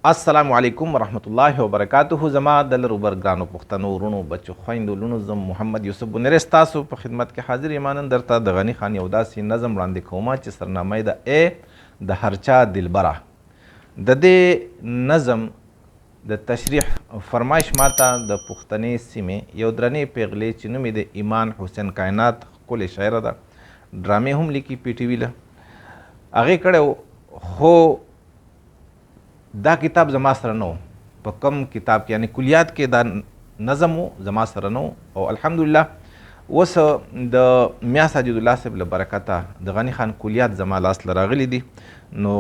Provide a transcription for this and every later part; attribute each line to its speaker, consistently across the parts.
Speaker 1: السلام علیکم ورحمت الله وبرکاته. زما د لرو برګرانو پښتنو ورونو بچو خویندو لونو زم محمد یوسف بنری ستاسو په خدمت کې حاضر یمانن درته د غنی خان یو داسې نظم وړاندې کومه چې سرنامه یې د ای د هرچا دلبره. د دې نظم د تشریح فرمایش ماته د پښتنې سیمې یو درنې پیغلې چې نوم یې د ایمان حسین کائنات ښکلې شاعره ده، ډرامې هم لیکي پی ټي وي له هغې کړی خو دا کتاب زما سره نه و. په کم کتاب کې یعنی کلیات کې دا نظم و زما سره نه و او الحمدلله اوس د میا ساجد الله صاحب له برکته د غني خان کلیات زما لاس له راغلي دي. نو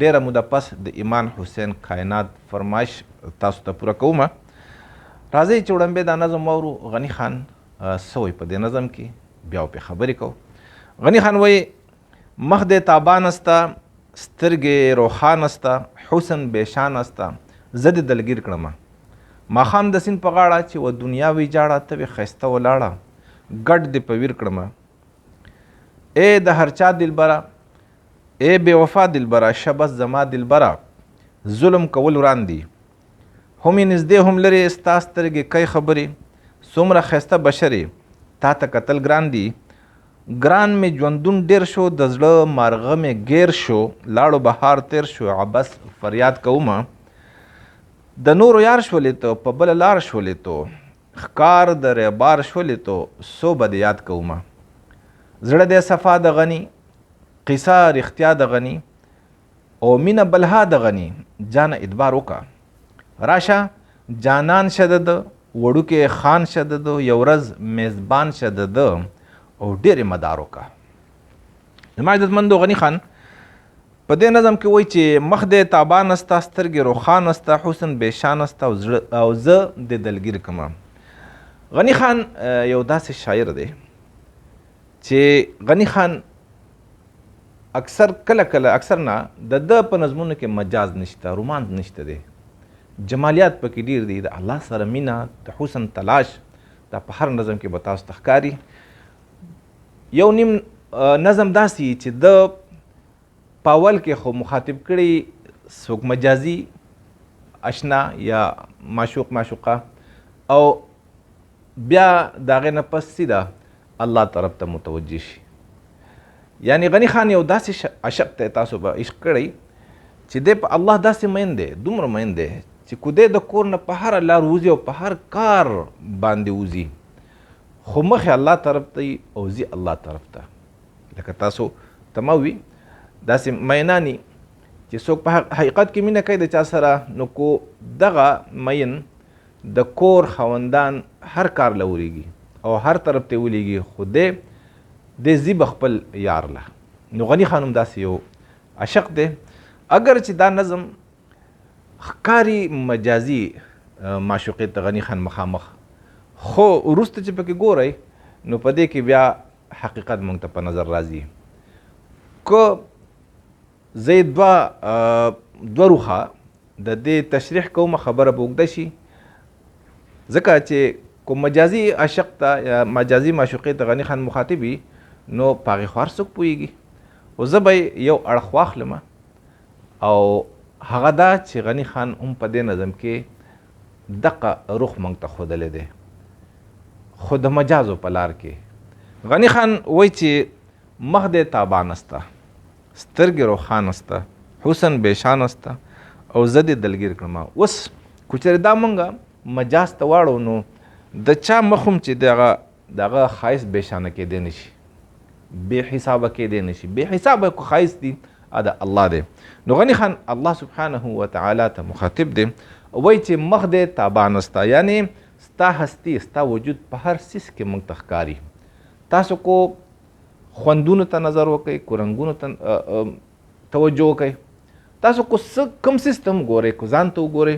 Speaker 1: ډیره موده پس د ایمان حسین کائنات فرمایش تاسو ته پوره کومه. راځئ چې وړاندې دا نظم واورو. غني خان څه وایي په دې نظم کې، بیا پرې خبرې کوو. غني خان وایي مخ دې تابان استه، سترګې روښان استه، حسن بیشان استه، زه دې دلګیر کړمه. ماښام د سیند په غاړه چې و دنیا ویجاړه، ته وې ښایسته ولاړه، ګډ دې په ویر کړمه. ای د هرچا دلبره، ای بې وفا دلبره، شبس زما دلبره، ظلم کول وران دي. هم یې نږدې هم لرې ستا سترګې کوي خبرې، څومره ښایسته بشرې تا ته کتل ګران دي. ګران مې ژوندون ډېر شو، د زړه مارغه مې ګیر شو، لاړو بهار تیر شو، عبس فریاد کومه. د نورو یار شولې تو په بله لار شولې تو، ښکار د ریبار شولې تو سو به دې یاد کومه. زړه دې صفا د غني، قصه رښتیا د غني، او مینه بلها د غني، جانه ادبار وکړه. راشه جانان شه د ده، وړوکی خان شه د ده، یو ورځ میزبان شه د ده او ډېرې مدار وکړه. زما عزتمندو غني خان په دې نظم کې وایي چې مخ دې تابان استه، سترګې روښان استه، حسن بیشان استه او زه دې دلګیر کړمه. غني خان یو داسې شاعر دی چې غني خان اکثر نه د ده په نظمونو کې مجاز نشته، رومانس نشته دی، جمالیات پکې ډېر دي. د الله سره مینه، د حسن تلاش، دا په هر نظم کې به تاسو ته ښکاري. یو نیم نظم داسې چې د په اول کې خو مخاطب کړي څوک مجازي اشنا یا معشوق معشوقه، او بیا د هغې نه پس سیده الله طرف ته متوجه شي. یعنی غني خان یو داسې عشق ته تاسو به عشق کړی چې دی په الله داسې مین دی، دومره مین دی چې کو دی د کور نه په هره لار وځي او په هر کار باندې وځي، خو مخې الله طرف ته او ځي الله طرف ته. لکه تاسو تمه وي داسې مینانی چې څوک په حقیقت کې مینه کوي د چا سره، نو کو دغه مین د کور خاوندان هر کار له وریږي او هر طرف ته ولیږي، خو دی ځي به خپل یار له. نو غني خان هم داسې یو عشق دی. اگر چې دا نظم ښکاري مجازي معشوقې ته غني خان مخامخ، خو وروسته چې پکې ګورئ نو په دې کې بیا حقیقت موږ ته په نظر راځي. که زه یې دوه روخه د دې تشریح کومه، خبره به اوږده شي، ځکه چې کوم مجازي عاشق ته یا مجازي معشوقې ته غني خان مخاطب وي نو په هغې خو هر څوک پوهېږي. خو زه به یو اړخ واخلم او هغه دا چې غني خان هم په دې نظم کې دقه رخ موږ ته ښودلی دی، خو د مجازو په لار کې. غني خان وایي چې مخ دې تابان استه، سترګې روښان استه، حسن بیشان استه او زه دې دلګیر کړمه. اوس که چېرې دا مونږ مجاز ته واړو نو د چا مخ هم چې د هغه ښایست بیشانه کېدی نه شي، بې حسابه کېدی نه شي. بې حسابه که ښایست دي د الله دی. نو غني خان الله سبحانه وتعالی ته مخاطب دی، وایي چې مخ دې تابان استه، یعنی ستا هستی، ستا وجود په هر سیس کې موږ ته ښکاري. تاسو کو خوندونو ته نظر وکئ، کو رنګونو ته توجه وکئ، تاسو کو کم سیس ته هم ګورئ، کو ځان ته وګورئ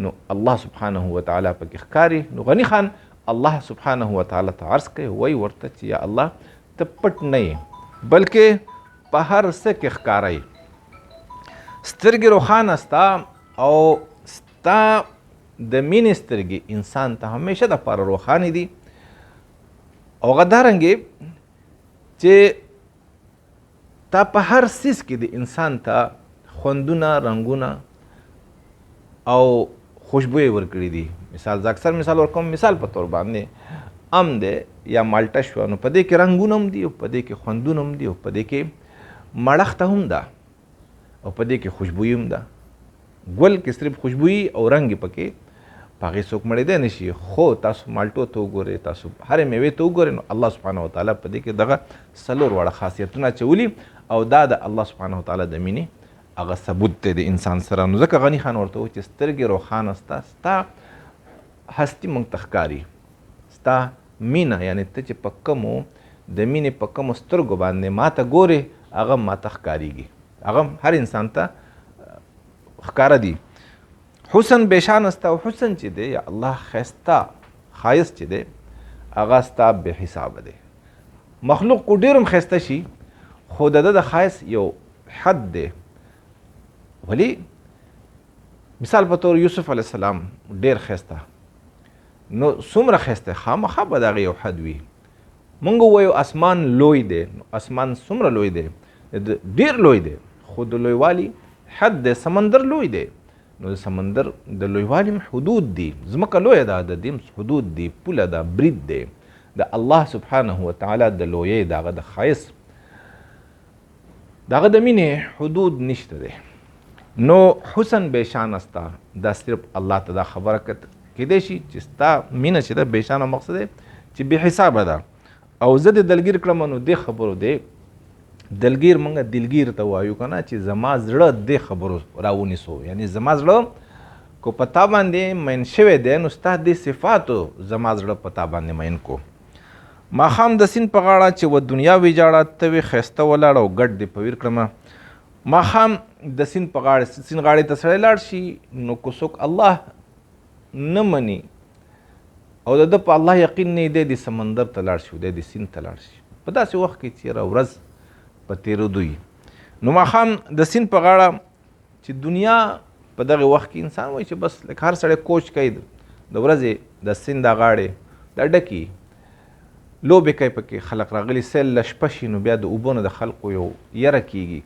Speaker 1: نو الله سبحانه وتعالی پکې ښکاري. نو غني خان الله سبحانه وتعالی ته عرض کوي، وایي ورته چې یا الله ته پټ نه یې بلکې په هر څه کې ښکاره یې. سترګې روښانه ستا او ستا د مینې سترګې انسان ته همیشه دپاره روښانې دي، او هغه دارنګې چې تا په هر څیز کې د انسان ته خوندونه، رنګونه او خوشبویي ورکړي دي. مثال زه اکثر مثال ورکوم، مثال په تور باندې ام دی یا مالټه شوه، نو په دې کې رنګونه هم دي او په دې کې خوندونه هم دي او په دې کې مړښته هم ده او په دې کې خوشبویي هم ده. ګل کې صرف خوشبویي او رنګ یې پکې په هغې څوک مړېدی نه شي. خو تاسو مالټو ته وګورئ، تاسو هرې میوې ته وګورئ، نو الله سبحانه وتعالی په دې کې دغه 4 واړه خاصیتونه اچولي او دا د الله سبحانه وتعالی د مینې هغه ثبوت دی د انسان سره. نو ځکه غني خان ورته و چې سترګې روښانه ستا، ستا هستي موږ ته ښکاري، ستا مینه یعنې ته چې په کومو د مینې په کومو سترګو باندې ما ته ګورې هغه ما ته ښکارېږي، هغه هر انسان ته ښکاره دي. حسن بېشانه ستا او حسن چې دی یا الله ښایسته ښایست چې دی هغه ستا بې حسابه دی. مخلوق کو ډېر هم ښایسته شي خو د ده د ښایست یو حد دی. ولی مثال په طور یوسف علیه السلام ډېر ښایسته، نو څومره ښایسته خامخا به د هغې یو حد وي. موږ ووایو اسمان لوی دی، نو اسمان څومره لوی دی؟ ډېر لوی دی، خو د لویوالي حد دی. سمندر لوی دی، نو د سمندر د لویوالي حدود دي. ځمکه لویه ده، د دې حدود دي، پوله ده، برید دی. د الله سبحانه وتعالی د لویۍ د هغه د ښایست د هغه د مینې حدود نشته دی. نو حسن بېشانه ستا دا صرف الله ته دا خبره کیدی شي چې ستا مینه چې ده بېشانه مقصد دی چې بې حسابه ده. او زه د دلګیر کړم، نو دې خبرو دی دلګیر موږ دلګیر ته وایو که نه، چې زما زړه دې خبرو راونیسو. یعنی زما زړه کو په تا باندې مین شوی دی، نو ستا دې صفاتو زما زړه په تا باندې مین کو. ماښام د سیند په غاړه چې و دنیا ویجاړه، ته وې ښایسته ولاړه او ګډ دې په ویر کړمه. ماښام د سیند په غاړه، سیند غاړې ته سړی لاړ شي، نو که څوک الله نه مني او د ده په الله یقین نه دی، د سمندر ته لاړ شي، دی د سیند ته لاړ شي په داسې وخت کې چې یاره ورځ په تېرېدو وي. نو ماښام د سیند په غاړه چې دنیا په دغه وخت کې انسان وایي چې بس لکه هر سړی کوچ کوي د ورځې د سیند دا غاړې دا ډکي لوبې کوي پکې خلک راغلي، سیل له شپه شي نو بیا د اوبو نه د خلقو یو یره کېږي،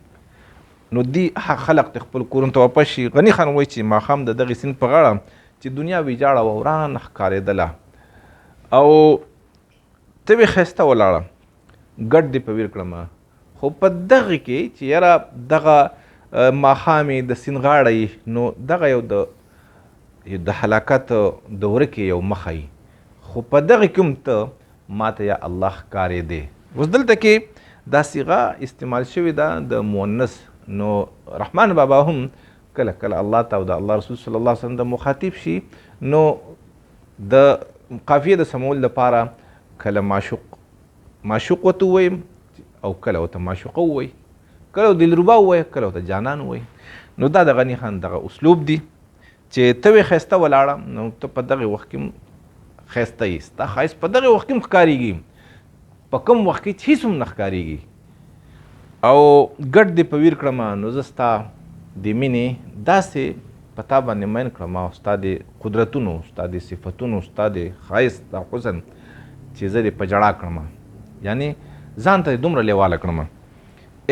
Speaker 1: نو دی خلق د خپل کورونو ته واپس شي. غني خان وایي چې ماښام د دغې سیند په غاړه چې دنیا ویجاړه وه، ورانه ښکارېدله او ته وې ښایسته ولاړه، ګډ دې په ویر کړمه. خو په دغه کې چې یاره دغه ماښام د سیند غاړه نو دغه یو د هلاکت د ورکې یو مخه وي، خو په دغه کې هم ته ماته یا الله ښکارېدې. اوس دلته کې دا صیغه استعمال شوې ده د مؤنث. نو رحمان بابا هم کله کله الله ته او د الله رسول صلی الله علیه وسلم د مخاطب شي، نو د قافیې د سمول لپاره کله معشوق ورته ووایم او کله ورته معشوقه ووایي، کله دلربا ووایي، کله ورته جانان ووایي. نو دا د غني خان دغه اسلوب دی چې ته وې ښایسته ولاړه، نو ته په دغه وخت کې هم ښایسته یې، ستا ښایست په دغه وخت کې هم ښکارېږي، په کوم وخت کې چې هېڅ هم نه ښکارېږي. او ګډ دې په ویر کړمه، نو زه ستا د مینې داسې په تا باندې مین کړم او ستا د قدرتونو، ستا د صفتونو، ستا د ښایست د حسن چې زه دې په ژړا کړم، یعنی ځان ته دومره لیواله کړم.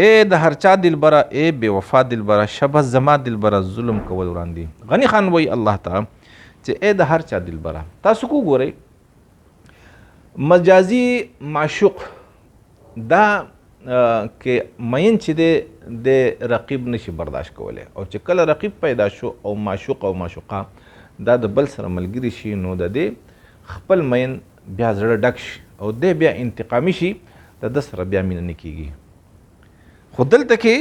Speaker 1: ای د هر چا دلبره، ای بې وفا دلبره، شبه زما دلبره، ظلم کول وړاندې. غني خان وایي الله ته چې ای د هر چا دلبره. تاسو کو ګورئ مجازي معشوق دا کې مین چې دی د رقیب نشي برداشت کولی، او چې کله رقیب پیدا شو او معشوق او معشوقه دا د بل سره ملګري شي، نو د دې خپل مین بیا زړه ډک شي او دی بیا انتقامي شي، د ده سره بیا مینه نه کېږي. خو دلته کې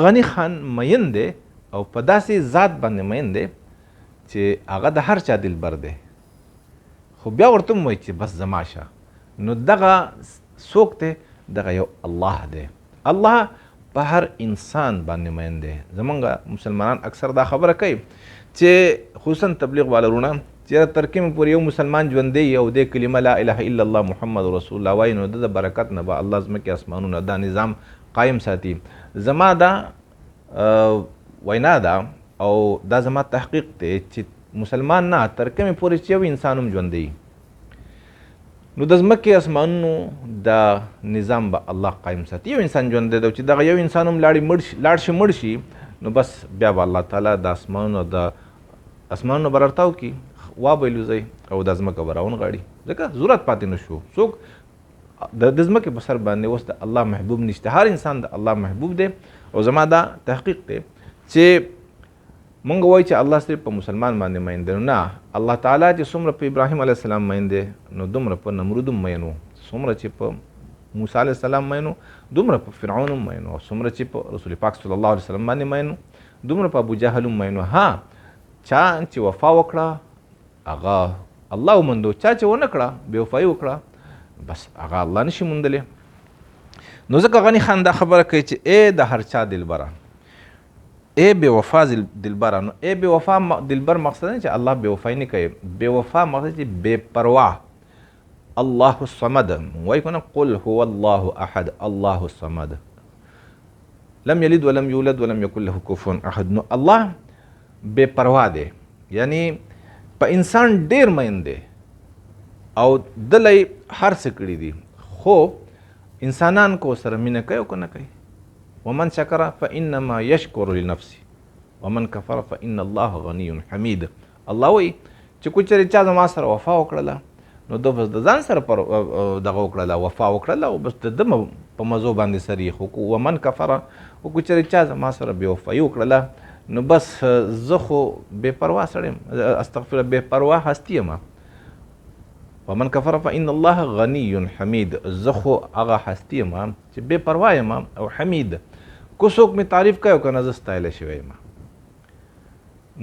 Speaker 1: غني خان مین دی او په داسې ذات باندې مین دی چې هغه د هر چا دلبر دی، خو بیا ورته هم وایي چې بس زما شه. نو دغه څوک دی؟ دغه یو الله دی. الله په هر انسان باندې مین دی. زمونږ مسلمانان اکثر دا خبره کوي چې خصوصا تبلیغ والا وروڼه چې تر کومه پورې یو مسلمان ژوندی او د کلمه لا اله الا الله محمد رسول الله وایي، نو د برکت نه به الله ځمکې اسمانونه دا نظام قایم ساتي. زما دا وینا ده او دا زما تحقیق دی چې مسلمان نه تر کومه پورې چې یو انسان هم ژوندی، نو د ځمکې اسمانونو دا نظام به الله قایم ساتي. یو انسان ژوندی دی چې دغه یو انسان هم لاړ شي مړ شي، نو بس بیا به الله تعالی د اسمانونو به رارتاو کي وابهلوځئ او دا ځمکه به راونغاړي ځکه ضرورت پاتې نه شو. څوک د ځمکې په سر باندې اوس د الله محبوب نشته، هر انسان د الله محبوب دی. او زما دا تحقیق دی چې مونږ وایو چې الله صرف په مسلمان باندې مین دی، نه، الله تعالی چې څومره په ابراهیم علیه السلام مین دی نو دومره په نمرود هم مین و، څومره چې په موسی علیه السلام مین و دومره په فرعون هم مین و، څومره چې په رسول پاک صلی الله علیه وسلم باندې مین و دومره په ابو جهل هم مین و. ها چا چې وفا وکړه هغه الله ومندو، چا چې ونه کړه بې وفایي وکړه بس هغه الله نشي موندلی. نو ځکه غني خان دا خبره کوي چې ای د هر چا دلبره، ای بې وفا دلبره. نو ای بې وفا دلبر مقصد نه چې الله بې وفایي نه کوي، بې وفا مقصد چې بې پروا. الله الصمد وایي که نه، قل هو الله احد الله الصمد لم یلد ولم یولد ولم یکن له کفوا احد. نو الله بې پروا دی، یعنی په انسان ډیر مین دی او دلی هر څه کړي دي، خو انسانان کو سره مینه کوي او که نه کوي. ومن شکر فانما یشکر لنفسه ومن کفر فان الله غنی حمید. الله وایي چې کو چېرې چا زما سره وفا وکړله نو ده بس د ځان سره دغه وکړله، وفا وکړله او بس د ده په مزو باندې سر یې خو ومن کفر او کو چېرې چا زما سره بې وفایي وکړله نو بس زه خو بې پروا سړی یم، استغفر بې پروا هستي یم. ومن کفر فان الله غنی حمید، زه خو هغه هستي یم چې بې پروا یم او حمید. کو څوک مې تعریف کوي او که نه زه ستایلی شوی یم.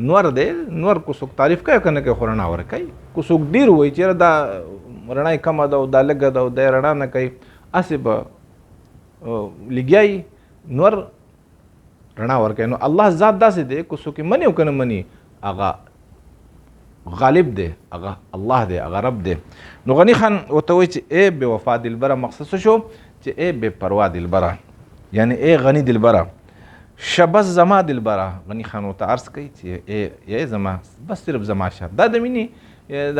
Speaker 1: نور دی، نور کو څوک تعریف کوي او که نه کوي خو رڼا ورکوي. کو څوک ډېر وایي چېرې دا رڼا یې کمه ده او دا لږه ده او دی رڼا نه کوي، هسې به لګیا نور رڼا ورکوي. نو الله ذات داسې دی که څوک یې مني او که نه مني هغه غالب دی، هغه الله دی، هغه رب دی. نو غني خان ورته وایي چې ای بې وفا دلبره مقصد څه شو چې ای بې پروا دلبره، یعنی ای غني دلبره. شبس زما دلبره، غني خان ورته عرض کوي چې ای زما بس صرف زما شه. دا د مینې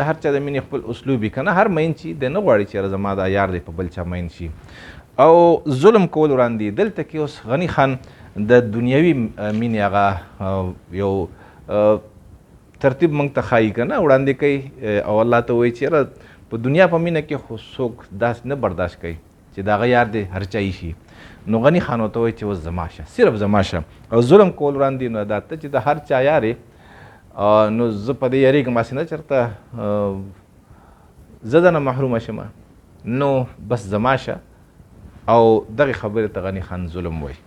Speaker 1: د هر چا د مینې خپل اسلوب وي که نه، هر مین چې دی نه غواړي چې زما دا یار دی په بل چا مین شي او ظلم کول وړاندې. دلته کې اوس غني خان د دنیوي مینې هغه یو ترتیب موږ ته ښایي که نه وړاندې کوي او الله ته وایي چې په دنیا په مینه کې خو څوک داسې نه برداشت کوي چې د هغه یار دی هر چا شي. نو غني خان ورته وایي چې اوس زما شه، صرف زما شه. او ظلم کول وړاندې نو دا ته چې د هر چا یار یې نو زه په دې یارېږم هسې نه چېرته زه دنه محرومه شم، نو بس زما شه. او دغې خبرې ته غني خان ظلم وایي.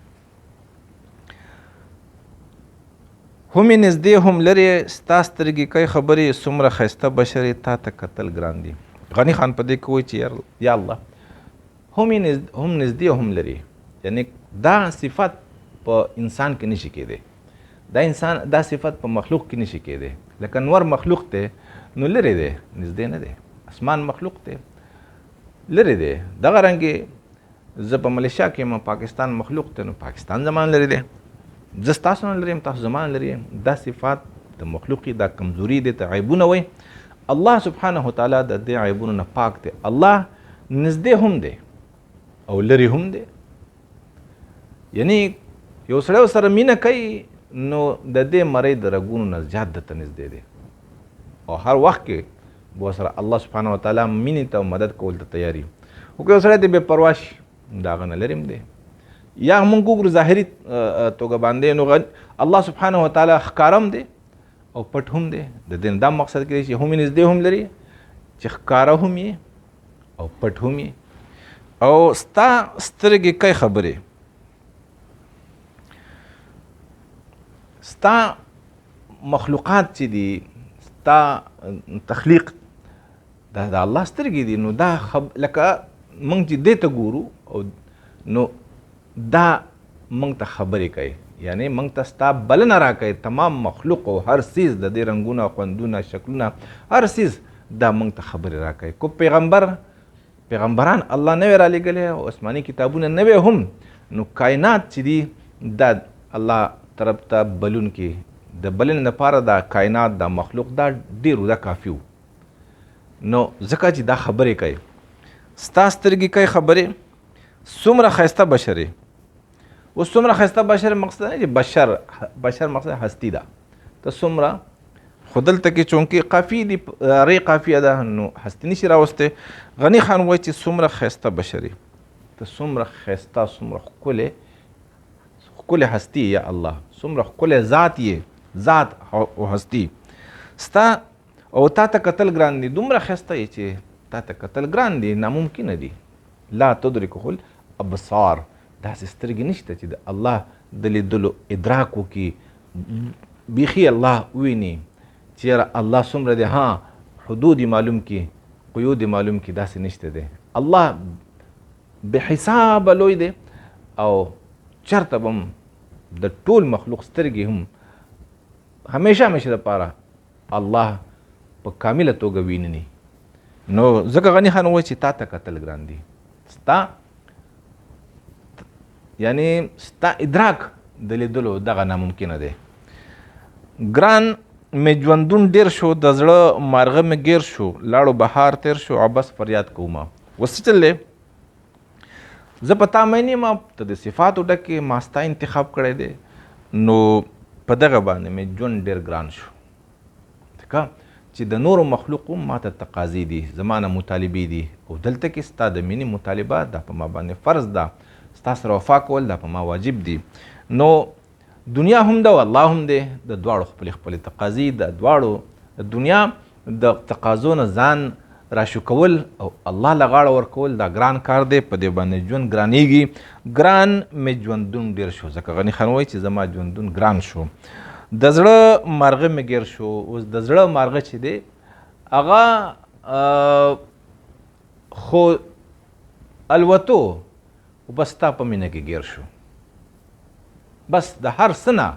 Speaker 1: هم نږدې هم لرې ستا سترګې کوي خبرې، څومره ښایسته بشر تا ته کتل ګران دي. غني خان په دې کې وایي چې یا الله هم نږدې هم لرې، یعنی دا صفت په انسان کې نشي کېدی، دا صفت په مخلوق کې نشي کېدی. لکه نور مخلوق دی نو لرې دی، نږدې نه دی. اسمان مخلوق دی لرې دی. دغه رنګې زه په ملیشیا کې یم، پاکستان مخلوق دی نو پاکستان زمان لرې دی. زه ستاسو نه لرې یم، تاسو زمان لرې یم. دا صفات د مخلوقي دا کمزوري دی، ته عیبونه وایي. الله سبحانه وتعالی د دې عیبونو نه پاک دی. الله نږدې هم دی او لرې هم دی. یعنی یو سړی سره مینه کوي نو د دې مرۍ د رګونو نه زیات درته نږدې دی او هر وخت کې به ورسره الله سبحانه وتعالی مینې ته او مدد کول ته تیار وي. خو که یو سړی د بې پروا شي د هغه نه لرې هم دی. یا مونږ وګورو ظاهري توګه باندې نو الله سبحانه وتعالی ښکاره دی او پټ هم دی. د دې دا مقصد کېدی چې هم نږدې هم لري، چې ښکاره هم یې او پټ هم یې. او ستا سترګې کوي خبرې، ستا مخلوقات چې دي، ستا تخلیق دا د الله سترګې دي. نو دا لکه موږ چې دې ته ګورو او نو دا موږ ته خبرې کوي، یعنی موږ ته ستا بلنه راکوي. تمام مخلوق او هر څیز د دې رنګونه، خوندونه، شکلونه، هر څیز دا موږ ته خبرې راکوي. کو پیغمبران الله نه وی رالیږلی او آسماني کتابونه نه وی هم، نو کائنات چې دي دا الله طرف ته بلونکي، د بلنې لپاره دا کائنات، دا مخلوق دا ډېر دا کافي و. نو ځکه چې دا خبرې کوي، ستا سترګې کوي خبرې، څومره ښایسته بشر یې، اوس څومره ښایسته بشر مقصد نه چې بشر مقصد هستی ده. ته څومره خو دلته کې چونکې قافیې دي ری قافیه ده نو هستي نشي راوستی. غني خان وایي چې څومره ښایسته بشر یې، ته څومره ښایسته څومره ښکلې هستي یا الله، څومره ښکلی ذات یې، ذات او هستي ستا او تا ته کتل ګران دي. دومره ښایسته یې چې تا ته کتل ګران دي، ناممکنه دي. لا تدرکه الابصار، داسې سترګې نشته چې د الله د لیدلو ادراک وکړي، بیخي الله وویني چې یاره الله څومره دی، ها حدود معلوم کړي، قیود معلوم کړي، داسې نشته دی. الله بې حسابه لوی دی او چرته به هم د ټول مخلوق سترګې هم همیشه دپاره الله په کامله توګه ویني. نو ځکه غني خان وایي چې تا ته کتل ګران دي، ستا یعنی ستا ادراک د لیدلو دغه ناممکنه دی. ګران مې ژوندون ډېر شو، د زړه مارغه مې ګیر شو، لاړو بهار تیر شو او بس فریاد کومه. اوس څه چل دی؟ زه په تا مین یم، ته د صفاتو ډکې ما ستا انتخاب کړی دی، نو په دغه باندې مې ژوند ډېر ګران شو. ځکه چې د نورو مخلوقو ما ته تقاضي دي، زما نه مطالبې دي، او دلته کې ستا د مینې مطالبه دا په ما باندې فرض ده، ستا سره وفا کول دا په ما واجب دي. نو دنیا هم ده او الله هم دی، د دواړو خپلې تقاضي، د دواړو د دنیا د تقاضو نه ځان راشو کول او الله له غاړه ورکول دا ګران کار دی، په دې باندې ژوند ګرانېږي. ګران مې ژوندون ډېر شو، ځکه غني خان وایي چې زما ژوندون ګران شو، د زړه مارغه مې ګیر شو. اوس د زړه مارغه چې دی هغه خو الوتو بس ستا په مینه کې ګیر شو، بس د هر څه نه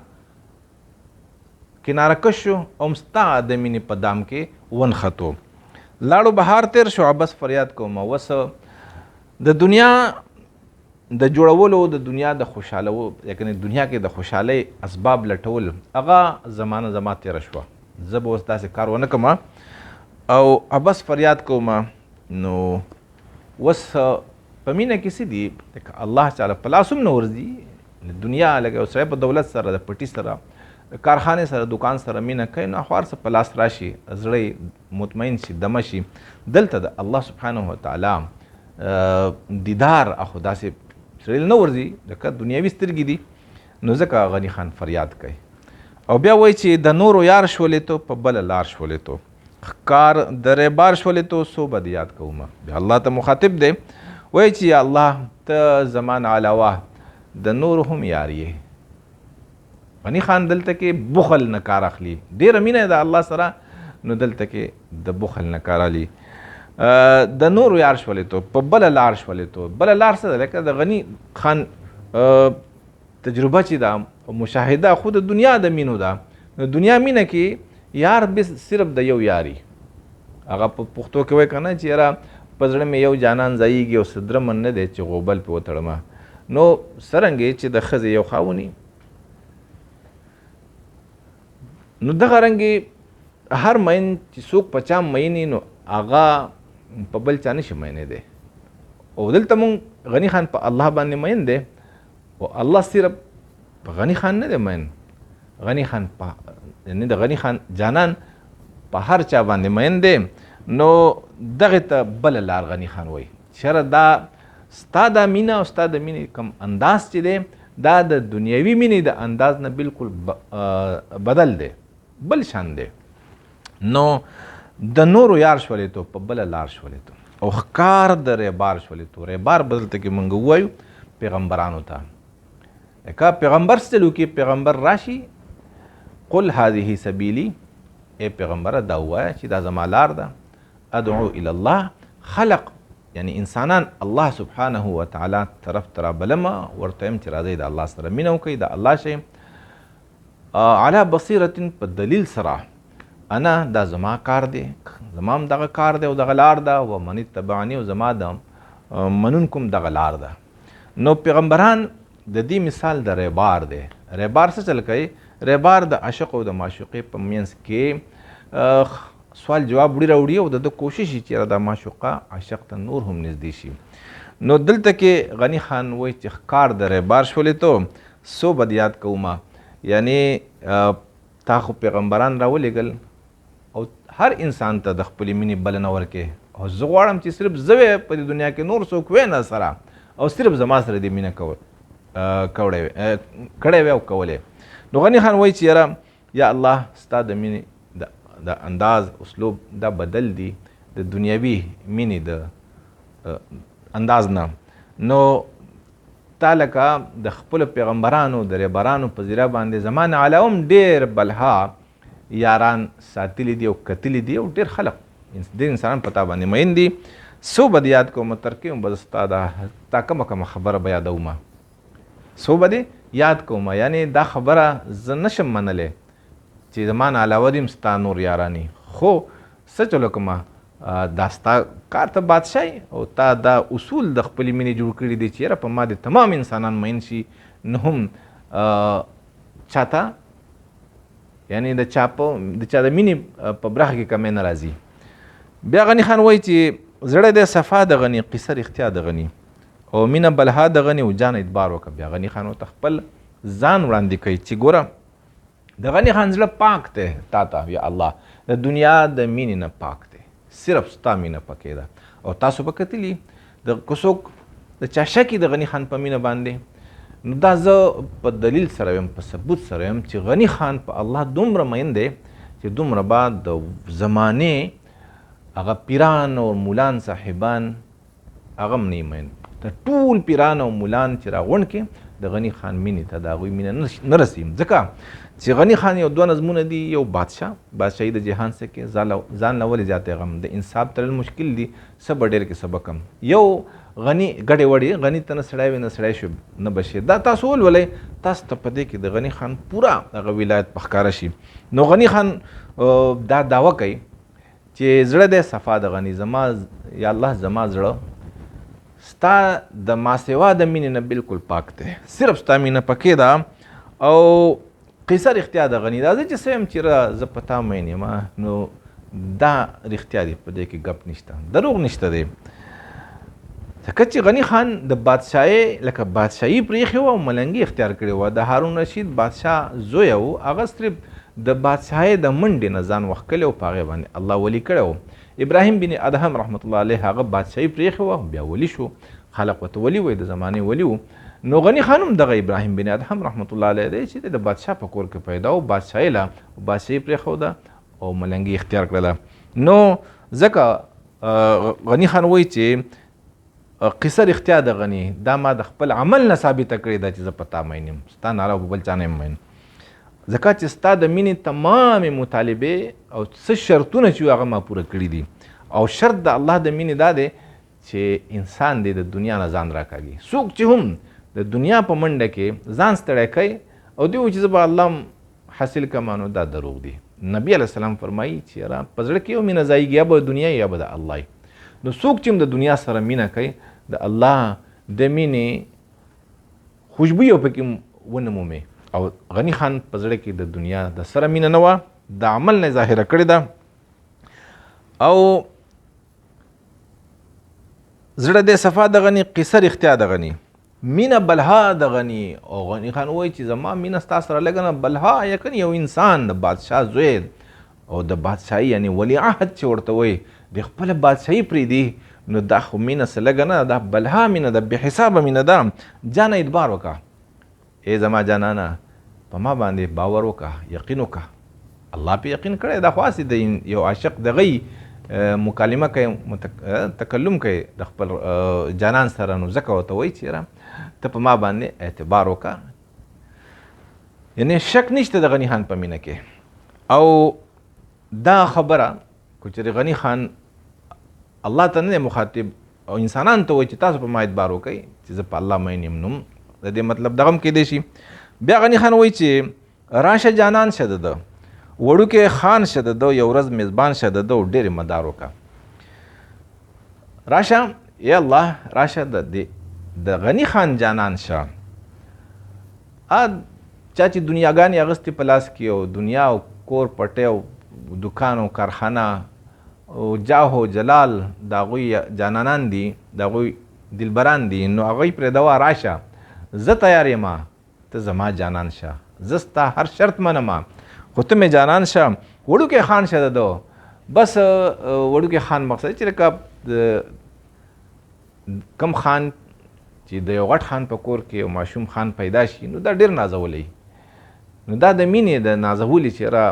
Speaker 1: کناره کش شو او ستا د مینې په دام کې ونښتو. لاړو بهار تیر شو بس فریاد کوم. اوس د دنیا د جوړولو، د دنیا د خوشحالو، یعنې دنیا کې د خوشحالۍ اسباب لټول، هغه زمانه زما تېره شوه. زه به اوس داسې کار ونه کړم او بس فریاد کوم. نو اوس په مینه کې څه دي؟ الله تعالی په لاس هم نه ورځي. دنیا لکه یو سړی په دولت سره، د پټي سره، کارخانې سره، دکان سره مینه کوي، نو خو هر څه په لاس راشي، زړه مطمئن شي، دمه شي. دلته د الله سبحانه وتعالی دیدار اخو داسې سړی نه ورځي، ځکه دنیاوي سترګې دي. نو ځکه غني خان فریاد کوي او بیا وایي چې د نورو یار شولې تو په بله لار شولې تو، ښکار د ریبار شولې تو سو به د یاد کومه. بیا الله ته مخاطب دی، وایي چې یا الله ته زمان علاوه د نورو هم یار یې. غني خان دلته کې بخل نه کار اخلي، ډېره مینه د الله سره، نو دلته کې د بخل نه کار اخلي. د نورو یار شولې تو په بله لار شولې تو. بله لار څه ده؟ لکه د غني خان تجربه چې ده، مشاهده خو د دنیا د مینو ده. دنیا مینه کې یار بس صرف د یو یاري، هغه په پښتو کې وایي که نه چې یاره په زړه مې یو جانان ځایږي او صدره من نه دی چې غوبل پې وتړمه. نو څرنګې چې د ښځې یو خاوني، نو دغه رنګې هر مین چې څوک په چا مینې، نو هغه په بل چا نشي مینې دی. او دلته مونږ غني خان په الله باندې مین دی او الله صرف په غني خان نه دی مین. غني خان په یعنې د غني خان جانان په هر چا باندې مین دی. نو دغه ته بله لار غني خان وایي چېرې دا ستا د مینه او ستا د مینې کم انداز چې دی دا د دنیوي مینې د انداز نه بالکل بدل دی، بل شان دی. نو د نورو یار شولې تو په بله لار شولې تو او ښکار د ریبار شولې تو. ریبار بدلته کې موږ ووایو پیغمبرانو ته. لکه پیغمبر ستلو کې پیغمبر راشي، قل هذه سبیلی، ای پیغمبره دا ووایه چې دا زما لار ده، ادعو الی الله، خلق یعنی انسانان الله سبحانه وتعالی طرف ته رابلمه، ورته یم چې راځئ د الله سره مینه وکړئ، د الله شی علی بصیرت، په دلیل سره. انا دا زما کار دی، زما هم دغه کار دی او دغه لار ده، و من اتبعنی، او زما د منونکو هم دغه لار ده. نو پیغمبران د دې مثال د ریبار دی. ریبار څه چل کوي؟ ریبار د عاشق او د معشوقې په منځ کې سوال جواب وړي راوړي او د کوشش چې د معشوقه عاشق ته نور هم نږدې شي. نو دلته کې غني خان وایي چې ښکار د ریبار شولې تو سو بد یاد کوما، یعنی تا خو پیغمبران راولېږل او هر انسان ته د خپلې مینې بلنه ورکې، او زه غواړم چې صرف زه وې په دې دنیا کې، نور څوک وې نه سره، او صرف زما سره دې مینه کړی وې او کولې. نو غني خان وایي چې یاره یا الله ستا د مینې د انداز اسلوب دا بدل دی د دنیاوي مینې د انداز نه. نو تا لکه د خپلو پیغمبرانو د ریبارانو په زیره باندې زما نه علاوه هم ډېر بلها یاران ساتلي دي او کتلي دي، او ډېر خلق ډېر انسانان په تا باندې مین دي. څو به دې یاد کوم ترکې هم به ستا تا کومه خبره به یادومه، څو به دې یاد کوم، یعنی دا خبره زه نشم منلی چې زما نه علاوه دې هم ستا نور یاراني، خو څه چلو کومه دا ستا کار ته بادشاهي او تا دا اصول د خپلې مینې جوړ کړي دي چې یاره په ما د تمام انسانان مین شي، نو هم چاته یعنی د چا د مینې په برخه کې کمی نه راځي. بیا غني خان وایي چې زړه د صفا د غني قصه رښتیا د غني او مینه بلها د غني او جان اعتبار وکړه. بیا غني خان ورته خپل ځان وړاندې کوي چې ګوره د غني خان زړه پاک دی تا ته یا الله، د دنیا د مینې نه پاک دی، صرف ستا مینه پکې ده. او تاسو به کتلي د څوک د چا شک د غني خان په مینه باندې، نو دا زه په دلیل سره یم، په ثبوت سره یم چې غني خان په الله دومره مین دی چې دومره به د زمانې هغه پیران او مولان صاحبان هغه هم نه مین، د ټول پیران او مولان چې راغونډ کې د غني خان مینې ته د هغوی مینه نه رسي، ځکه چې غني خان یو دوه نظمونه دي، یو بادشاهي د جهان څه کې ځان له ولې زیاتی غم د انصاف تړل مشکل دي، څه به ډېر کې څه به کم، یو غني ګډې وړې غني ته نه سړی وي نه سړی شو نه بشي، دا تاسو ولولئ تاسو ته په دې کې د غني خان پوره هغه ولایت په ښکاره شي. نو غني خان دا دعوه کوي چې زړه دی صفا د غني، زما یا الله زما زړه ستا د ماسوا د مینې نه بالکل پاک دی، صرف ستا مینه پکې ده او قصه رښتیا د غني. دا زه چې څه یم چې زه په تا مین یم، نو دا رښتیا دی، په دې کې ګپ نشته، دروغ نشته دی. ځکه چې غني خان د بادشاهي لکه بادشاهي پرېښې وه او ملنګي اختیار کړې وه، د هارون رشید بادشاه زوی و، هغه صرف د بادشاهۍ د منډې نه ځان وښکلی و، په هغې باندې الله ولی کړی و. ابراهیم بن ادهم رحمت الله علیه هغه بادشاهي پرېښې وه، بیا ولی شو، خلق ورته ولی وایي، د زمانې ولی و. نو غني خان هم دغه ابراهیم بن ادهم رحمت الله علیه دی چې د بادشاه په کور کې پیدا و، بادشاهۍ له بادشاهي پرېښوده او ملنګي اختیار کړله. نو ځکه غني خان وایي چې قصه رښتیا د غني دا ما د خپل عمل نه ثابته کړې ده چې زه په تا مین یم، ستا نه علاوه بل چا نه یم مین، ځکه چې ستا د مینې تمامې مطالبې او څه شرطونه چې هغه ما پوره کړي دي، او شرط د الله د مینې دا دی چې انسان دی د دنیا نه ځان راکاږي. څوک چې هم د دنیا په منډه کې ځان ستړی کوي او دی چې زه به الله حاصل کړم، نو دا دروغ دی. نبی علیه السلام فرمایي چې یاره په زړه کې یو مینه ځایږي، یا به دنیا یا به د الله. نو څوک چې هم د دنیا سره مینه کوي د الله د مینې خوشبویي او پکې ونه مومي. او غني خان په زړه کې د دنیا د سره مینه نه وه، د عمل نه ظاهره کړې ده، او زړه د صفا د غني قصه رښتیا د غني مینه بلها د غني. او غني خان وایي چې زما مینه ستا سره لږه نه بلها، یقین یو انسان د بادشاه زوی او د بادشاهي یعنی ولی عهد چې ورته وایي د خپله بادشاهي پرېږدي، نو دا خو مینه څه لږه نه، دا بلها مینه ده، بې حسابه مینه ده. جانه اعتبار وکړه، ای زما جانانه په ما باندې باور وکړه، یقین وکړه، الله پې یقین کړی. دا خو هسې د یو عاشق دغه مکالمه کوي، تکلم کوي د خپل جانان سره، نو ځکه ورته وایي چې یاره ته په ما باندې اعتبار وکړه، یعنی شک نشته د غني خان په مینه کې. او دا خبره کو چې غني خان الله ته نه مخاطب او انسانان ته وایي چې تاسو په ما اعتبار وکړئ چې زه په الله مین یم، نو د دې مطلب دغه هم کیدی شي. بیا غني خان وایي چې راشه جانان شه د ده، وړوکی خان شه د ده، یو ورځ میزبان شه د ده او ډېرې مدار وکړه. راشه ای الله، راشه د غني خان جانان شه. چا چې دنیاګانې اغوستې په لاس کې، او دنیا او کور پټی او دکان او کارخانه او جاه او جلال د هغوی جانانان دي، د هغوی دلبران دي نو هغوی پرېږدوه راشه زه تیار یم ته زما جانان شه زه ستا هر شرط منم خو ته مې جانان شه وړوکی خان شه د ده بس وړوکی خان مقصد چې لکه کم خان چې د یو غټ خان په کور کې یو ماشوم خان پیدا شي نو دا ډېر نازولی نو دا د مینې د نازولي چې را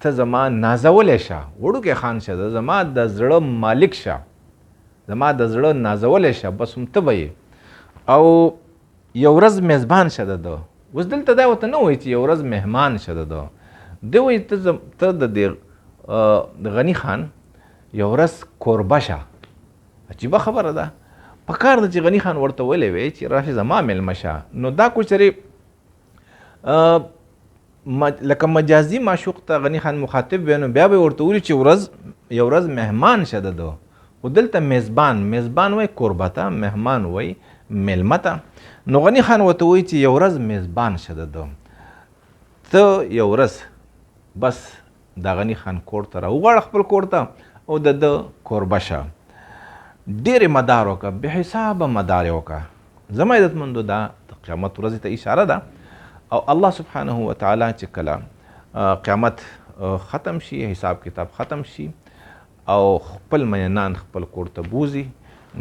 Speaker 1: ته زما نازولی شه وړوکی خان شه زما د زړه مالک شه زما د زړه نازولی شه بس هم ته به یې او یو ورځ میزبان شه د ده اوس دلته دا ورته نه وایي چې یو ورځ مهمان شه د ده دی وایي ته د غني خان یو ورځ کوربه شه عجیبه خبره ده په کار ده چې غني خان ورته ویلی وی چې راشي زما میلمه شه نو دا کوچرې لکه مجازي معشوق ته غني خان مخاطب وی نو بیا به ورته ویلي چې یو ورځ مهمان شه د ده خو دلته میزبان وای کوربه ته مهمان وای میلمه ته نو غني خان ورته وایي چې یو ورځ میزبان شه د ده ته یو ورځ بس د غني خان کور ته راوغواړه خپل کور ته او د ده کوربه شه ډېرې مدار وکړه بې حسابه مدار یې وکړه زما عزتمندو دا د قیامت ورځې ته اشاره ده او الله سبحانه وتعالی چې کله قیامت ختم شي حساب کتاب ختم شي او خپل مینان خپل کور ته بوزي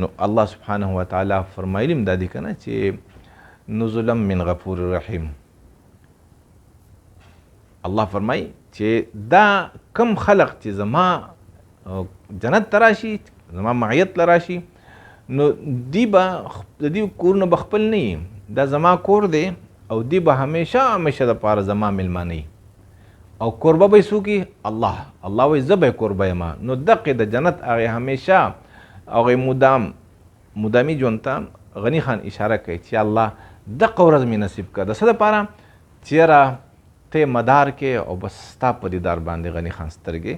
Speaker 1: نو الله سبحانه وتعالی فرمایلی هم دا دي که نه چې نزلا من غفور رحیم الله فرمایي چې دا کم خلق چې زما جنت ته راشي زما معیت له راشي نو دی به د دې کورونه به خپل نه وي دا زما کور دی او دی به همیشه دپاره زما میلمانه وي او کوربه به یې څوک الله وایي زه به یې کوربه یم نو دقې د جنت هغې همیشه هغې مدامي ژوند ته غني خان اشاره کوي چې الله دقه ورځ مې نصیب کړه د څه دپاره چې یاره ته مدار کې او بس ستا په دیدار باندې غني خان سترګې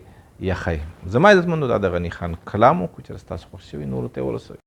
Speaker 1: یخی زما عزتمندو دا د غني خان کلام و که چېرې ستاسو خوښ شوي نورو ته یې ورسوئ